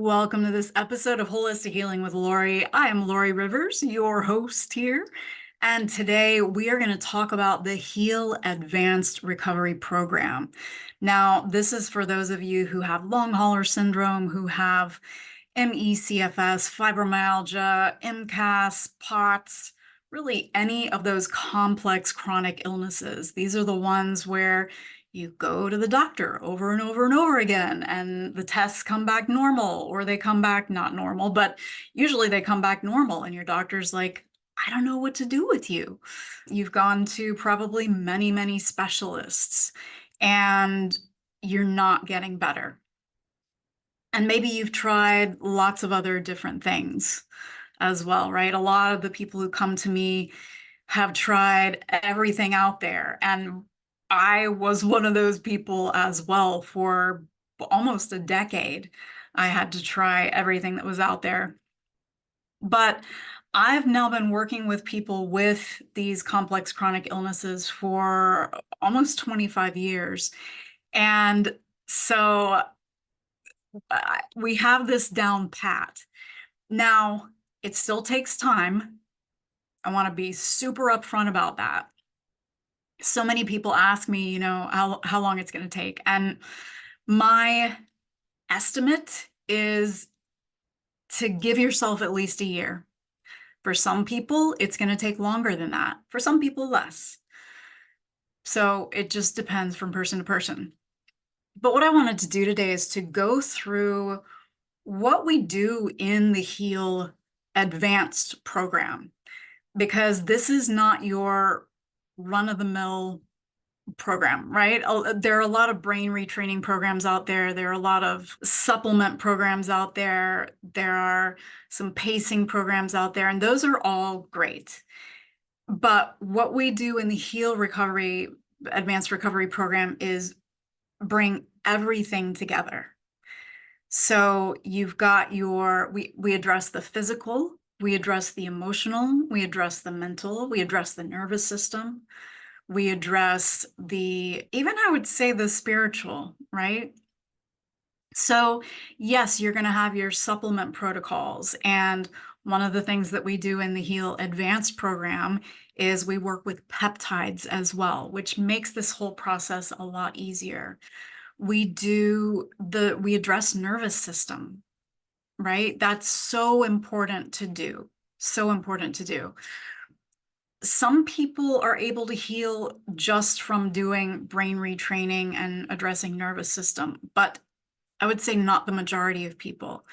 Welcome to this episode of Holistic Healing with Lorrie. I am Lorrie Rivers, your host here. And today we are going to talk about the Heal Advanced Recovery Program. Now, this is for those of you who have long hauler syndrome, who have ME/CFS, fibromyalgia, MCAS, POTS, really any of those complex chronic illnesses. These are the ones where you go to the doctor over and over and over again, and the tests come back normal, or they come back not normal, but usually they come back normal, and your doctor's like, I don't know what to do with you. You've gone to probably many, many specialists, and you're not getting better. And maybe you've tried lots of other different things as well, right? A lot of the people who come to me have tried everything out there. And I was one of those people as well. For almost a decade, I had to try everything that was out there. But I've now been working with people with these complex chronic illnesses for almost 25 years. And so we have this down pat. Now, it still takes time. I want to be super upfront about that. So many people ask me, how long it's going to take. And my estimate is to give yourself at least a year. For some people, it's going to take longer than that. For some people, less. So it just depends from person to person. But what I wanted to do today is to go through what we do in the Heal Advanced program, because this is not your run-of-the-mill program, right? There are a lot of brain retraining programs out there. There are a lot of supplement programs out there. There are some pacing programs out there, and those are all great. But what we do in the Heal Recovery, Advanced Recovery program is bring everything together. So you've got we address the physical, we address the emotional, we address the mental, we address the nervous system, we address even I would say the spiritual, right? So yes, you're going to have your supplement protocols. And one of the things that we do in the Heal Advanced program is we work with peptides as well, which makes this whole process a lot easier. We address nervous system, right? That's so important to do. So important to do. Some people are able to heal just from doing brain retraining and addressing nervous system, but I would say not the majority of people.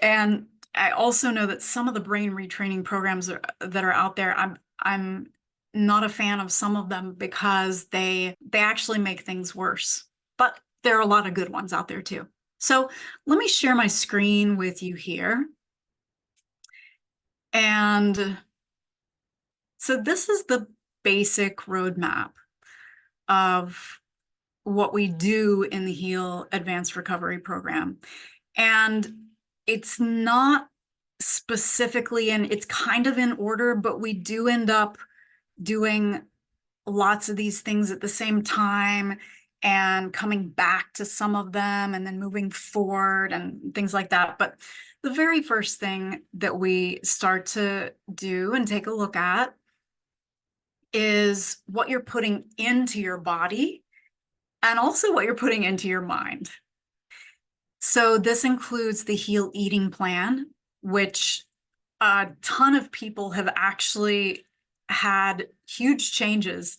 And I also know that some of the brain retraining programs that are out there, I'm not a fan of some of them because they actually make things worse. But there are a lot of good ones out there too. So let me share my screen with you here. And so this is the basic roadmap of what we do in the Heal Advanced Recovery program. And it's not specifically, and it's kind of in order, but we do end up doing lots of these things at the same time and coming back to some of them and then moving forward and things like that. But the very first thing that we start to do and take a look at is what you're putting into your body and also what you're putting into your mind. So this includes the Heal Eating Plan, which a ton of people have actually had huge changes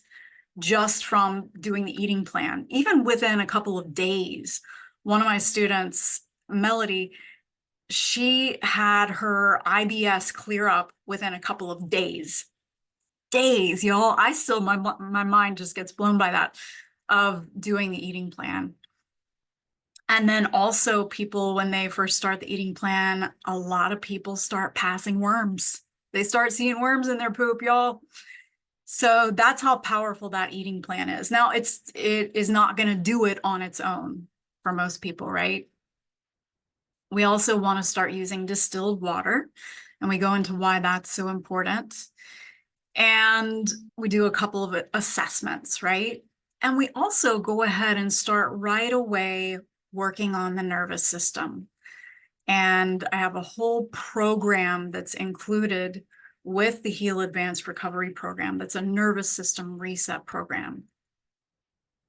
just from doing the eating plan, even within a couple of days. One of my students, Melody, she had her IBS clear up within a couple of days. Days, y'all. My mind just gets blown by that, of doing the eating plan. And then also people, when they first start the eating plan, a lot of people start passing worms. They start seeing worms in their poop, y'all. So that's how powerful that eating plan is. Now, it is not going to do it on its own for most people, right? We also want to start using distilled water, and we go into why that's so important. And we do a couple of assessments, right? And we also go ahead and start right away working on the nervous system. And I have a whole program that's included with the Heal Advanced Recovery program. That's a nervous system reset program.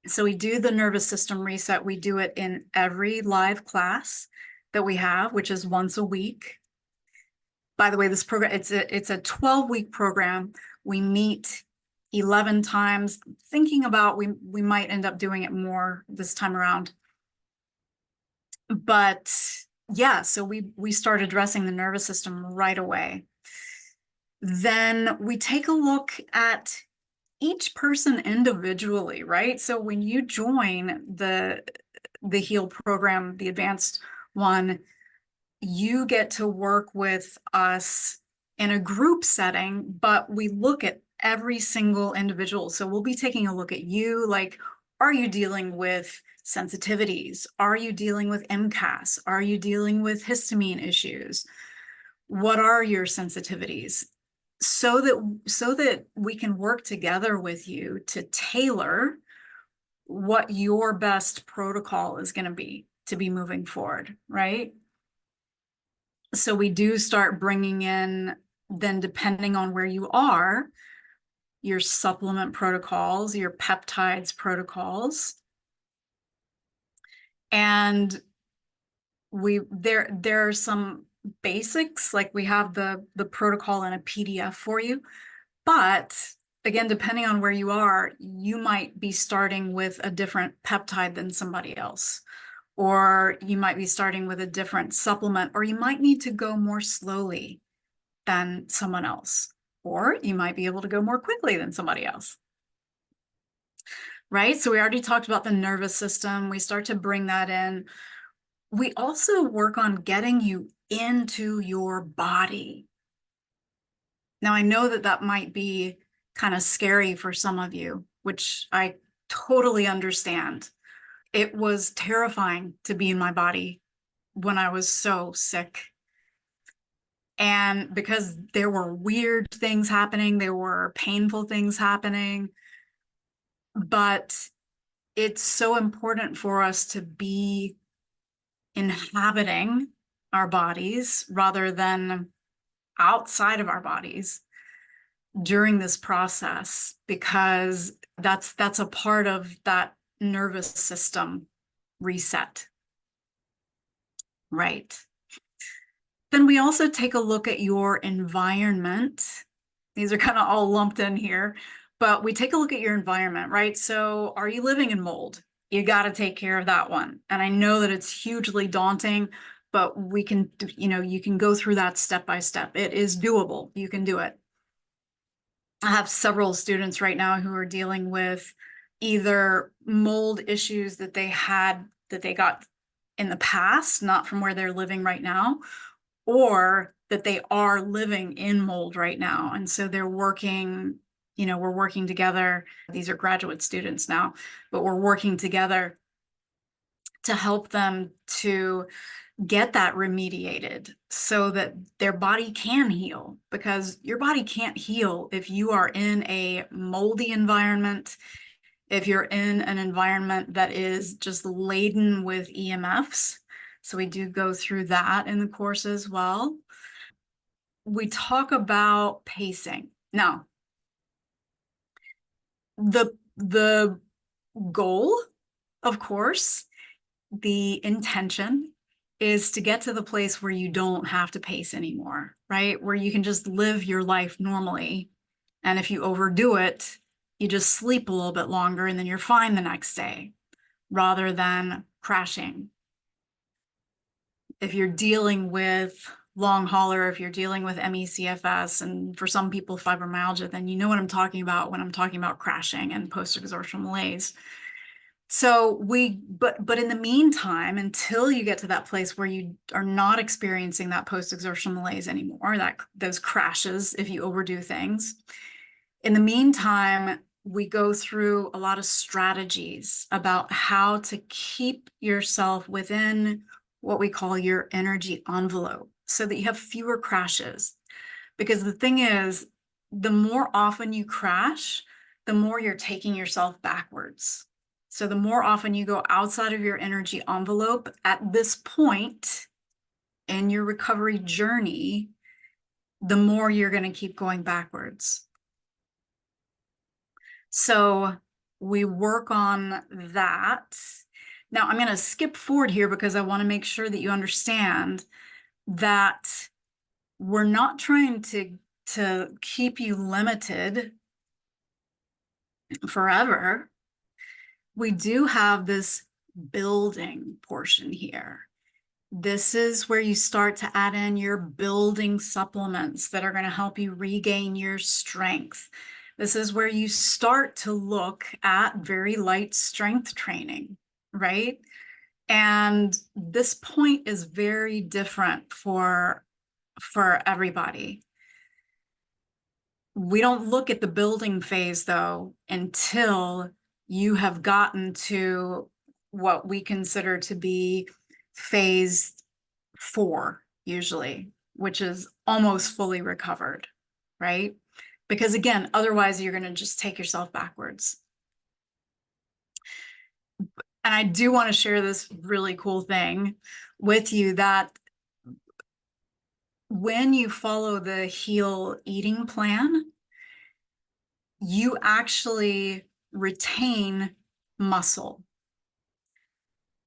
So we do the nervous system reset. We do it in every live class that we have, which is once a week. By the way, this program, it's a 12-week program. We meet 11 times, thinking about we might end up doing it more this time around. But yeah, so we start addressing the nervous system right away. Then we take a look at each person individually, right? So when you join the HEAL program, the advanced one, you get to work with us in a group setting, but we look at every single individual. So we'll be taking a look at you, like, are you dealing with sensitivities? Are you dealing with MCAS? Are you dealing with histamine issues? What are your sensitivities? So that we can work together with you to tailor what your best protocol is going to be moving forward, right? So we do start bringing in, then depending on where you are, your supplement protocols, your peptides protocols. And there are some basics, like we have the protocol in a PDF for you. But again, depending on where you are, you might be starting with a different peptide than somebody else, or you might be starting with a different supplement, or you might need to go more slowly than someone else, or you might be able to go more quickly than somebody else. Right? So we already talked about the nervous system. We start to bring that in. We also work on getting you into your body. Now, I know that that might be kind of scary for some of you, which I totally understand. It was terrifying to be in my body when I was so sick. And because there were weird things happening, there were painful things happening, but it's so important for us to be inhabiting our bodies rather than outside of our bodies during this process, because that's a part of that nervous system reset, right? Then we also take a look at your environment. These are kind of all lumped in here, but we take a look at your environment, right? So are you living in mold? You got to take care of that one. And I know that it's hugely daunting, but we can, you can go through that step by step. It is doable. You can do it. I have several students right now who are dealing with either mold issues that they got in the past, not from where they're living right now, or that they are living in mold right now. And so they're working, we're working together. These are graduate students now, but we're working together to help them to get that remediated so that their body can heal, because your body can't heal if you are in a moldy environment, if you're in an environment that is just laden with EMFs. So we do go through that in the course as well. We talk about pacing. Now, the goal, of course, the intention is to get to the place where you don't have to pace anymore, right? Where you can just live your life normally. And if you overdo it, you just sleep a little bit longer and then you're fine the next day, rather than crashing. If you're dealing with long hauler, if you're dealing with ME/CFS, and for some people fibromyalgia, then you know what I'm talking about when I'm talking about crashing and post-exertional malaise. So but in the meantime, until you get to that place where you are not experiencing that post-exertional malaise anymore, those crashes if you overdo things, in the meantime, we go through a lot of strategies about how to keep yourself within what we call your energy envelope so that you have fewer crashes. Because the thing is, the more often you crash, the more you're taking yourself backwards. So the more often you go outside of your energy envelope, at this point in your recovery journey, the more you're going to keep going backwards. So we work on that. Now I'm going to skip forward here because I want to make sure that you understand that we're not trying to keep you limited forever. We do have this building portion here. This is where you start to add in your building supplements that are going to help you regain your strength. This is where you start to look at very light strength training, right? And this point is very different for everybody. We don't look at the building phase, though, until you have gotten to what we consider to be phase 4, usually, which is almost fully recovered, right? Because again, otherwise you're going to just take yourself backwards. And I do want to share this really cool thing with you, that when you follow the HEAL eating plan, you actually retain muscle.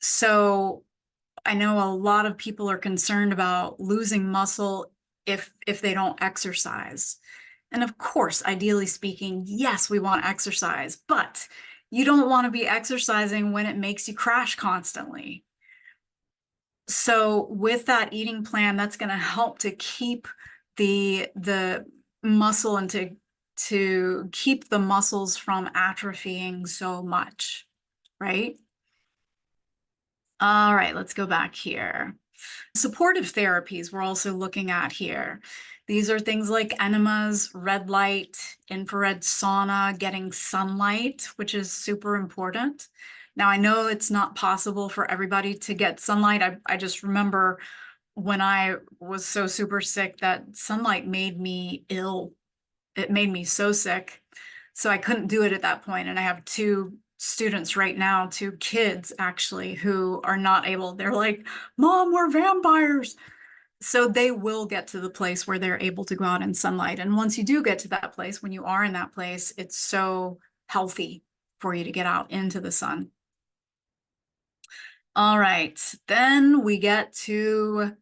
So I know a lot of people are concerned about losing muscle if they don't exercise. And of course, ideally speaking, yes, we want to exercise, but you don't want to be exercising when it makes you crash constantly. So with that eating plan, that's going to help to keep the muscle and to keep the muscles from atrophying so much, right? All right, let's go back here. Supportive therapies we're also looking at here. These are things like enemas, red light, infrared sauna, getting sunlight, which is super important. Now, I know it's not possible for everybody to get sunlight. I just remember when I was so super sick that sunlight made me ill. It made me so sick. So I couldn't do it at that point. And I have 2 students right now, 2 kids actually, who are not able. They're like, Mom, we're vampires. So they will get to the place where they're able to go out in sunlight. And once you do get to that place, when you are in that place, it's so healthy for you to get out into the sun. All right, then we get to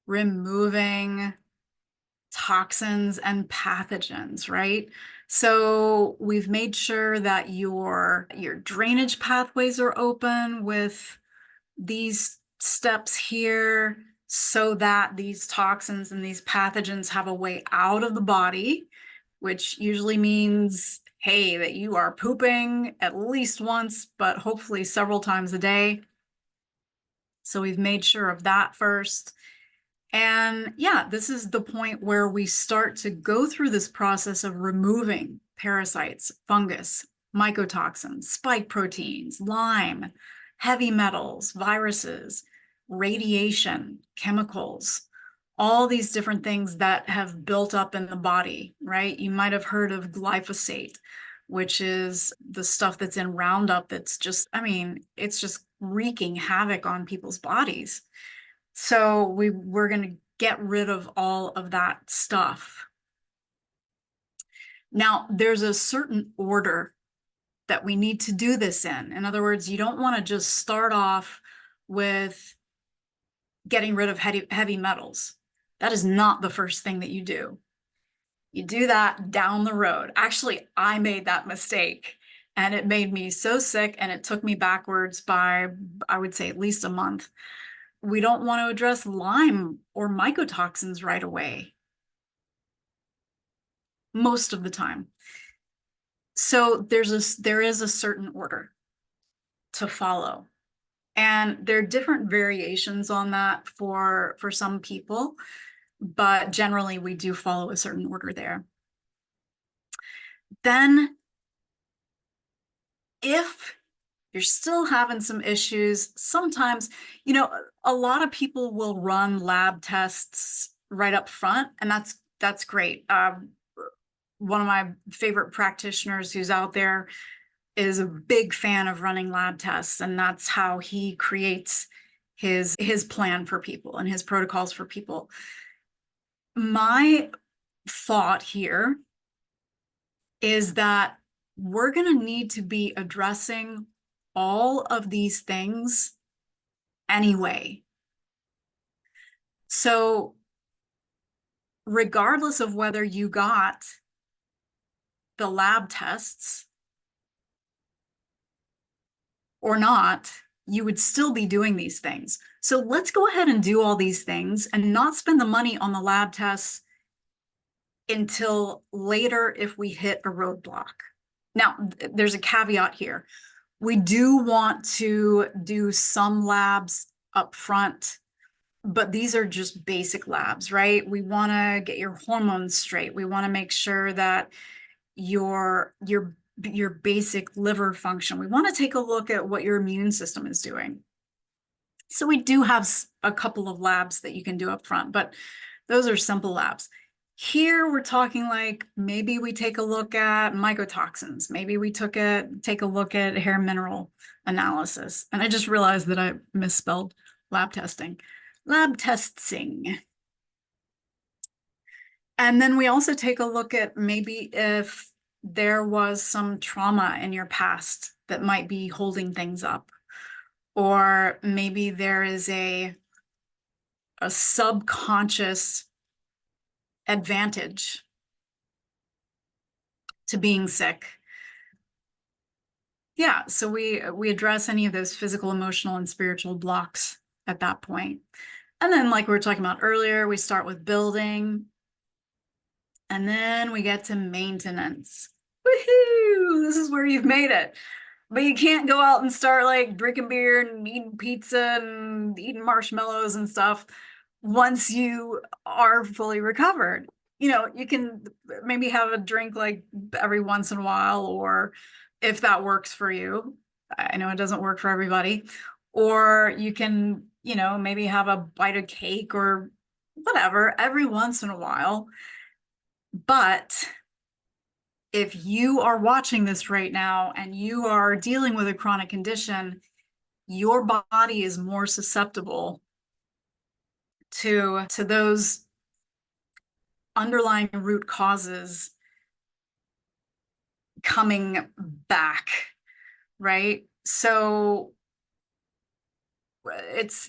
removing toxins and pathogens, right? So we've made sure that your drainage pathways are open with these steps here, so that these toxins and these pathogens have a way out of the body, which usually means, hey, that you are pooping at least once, but hopefully several times a day. So we've made sure of that first. And yeah, this is the point where we start to go through this process of removing parasites, fungus, mycotoxins, spike proteins, Lyme, heavy metals, viruses, radiation, chemicals, all these different things that have built up in the body, right? You might have heard of glyphosate, which is the stuff that's in Roundup that's just, I mean, it's just wreaking havoc on people's bodies. So we're going to get rid of all of that stuff. Now, there's a certain order that we need to do this in. In other words, you don't want to just start off with getting rid of heavy metals. That is not the first thing that you do. You do that down the road. Actually, I made that mistake, and it made me so sick, and it took me backwards by, I would say, at least a month. We don't want to address Lyme or mycotoxins right away, most of the time. So there is a certain order to follow. And there are different variations on that for some people, but generally we do follow a certain order there. Then if you're still having some issues, sometimes, you know, a lot of people will run lab tests right up front, and that's great. One of my favorite practitioners who's out there is a big fan of running lab tests, and that's how he creates his plan for people and his protocols for people. My thought here is that we're going to need to be addressing all of these things anyway. So regardless of whether you got the lab tests or not, you would still be doing these things. So let's go ahead and do all these things and not spend the money on the lab tests until later if we hit a roadblock. Now, there's a caveat here. We do want to do some labs up front, but these are just basic labs, right? We want to get your hormones straight. We want to make sure that your basic liver function. We want to take a look at what your immune system is doing. So we do have a couple of labs that you can do up front, but those are simple labs. Here we're talking like maybe we take a look at mycotoxins. Maybe we take a look at hair mineral analysis. And I just realized that I misspelled lab testing. Lab testing. And then we also take a look at maybe if there was some trauma in your past that might be holding things up. Or maybe there is a subconscious advantage to being sick. Yeah, so we address any of those physical, emotional, and spiritual blocks at that point. And then, like we were talking about earlier, we start with building, and then we get to maintenance. Woohoo! This is where you've made it. But you can't go out and start like drinking beer and eating pizza and eating marshmallows and stuff once you are fully recovered. You know, you can maybe have a drink like every once in a while, or if that works for you. I know it doesn't work for everybody. Or you can, you know, maybe have a bite of cake or whatever every once in a while. But if you are watching this right now and you are dealing with a chronic condition, your body is more susceptible to those underlying root causes coming back, right? So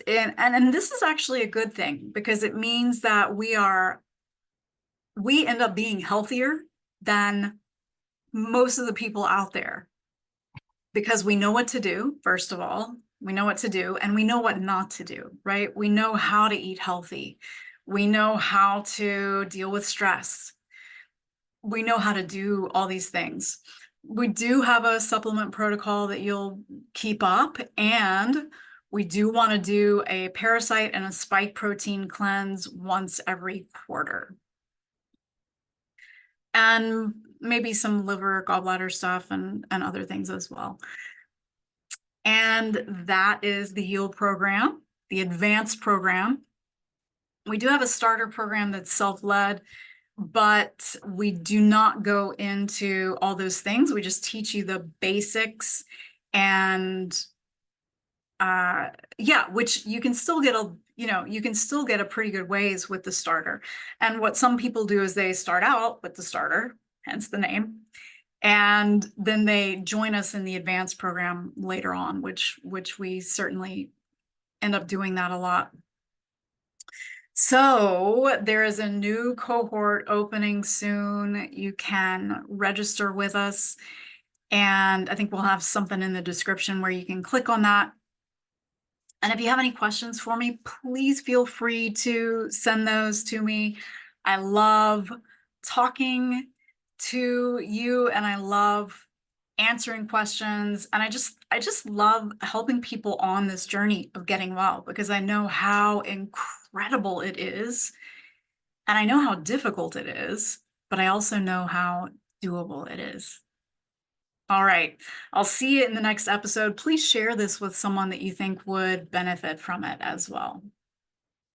and this is actually a good thing, because it means that we end up being healthier than most of the people out there, because we know what to do. First of all, we know what to do, and we know what not to do, right? We know how to eat healthy. We know how to deal with stress. We know how to do all these things. We do have a supplement protocol that you'll keep up, and we do want to do a parasite and a spike protein cleanse once every quarter. And maybe some liver, gallbladder stuff and other things as well. And that is the HEAL program, the advanced program. We do have a starter program that's self-led, but we do not go into all those things. We just teach you the basics, and yeah, which you can still get a pretty good ways with the starter. And what some people do is they start out with the starter, hence the name, and then they join us in the advanced program later on, which we certainly end up doing that a lot. So there is a new cohort opening soon. You can register with us, and I think we'll have something in the description where you can click on that. And if you have any questions for me, please feel free to send those to me. I love talking to you, and I love answering questions. And I just love helping people on this journey of getting well, because I know how incredible it is. And I know how difficult it is, but I also know how doable it is. All right, I'll see you in the next episode. Please share this with someone that you think would benefit from it as well.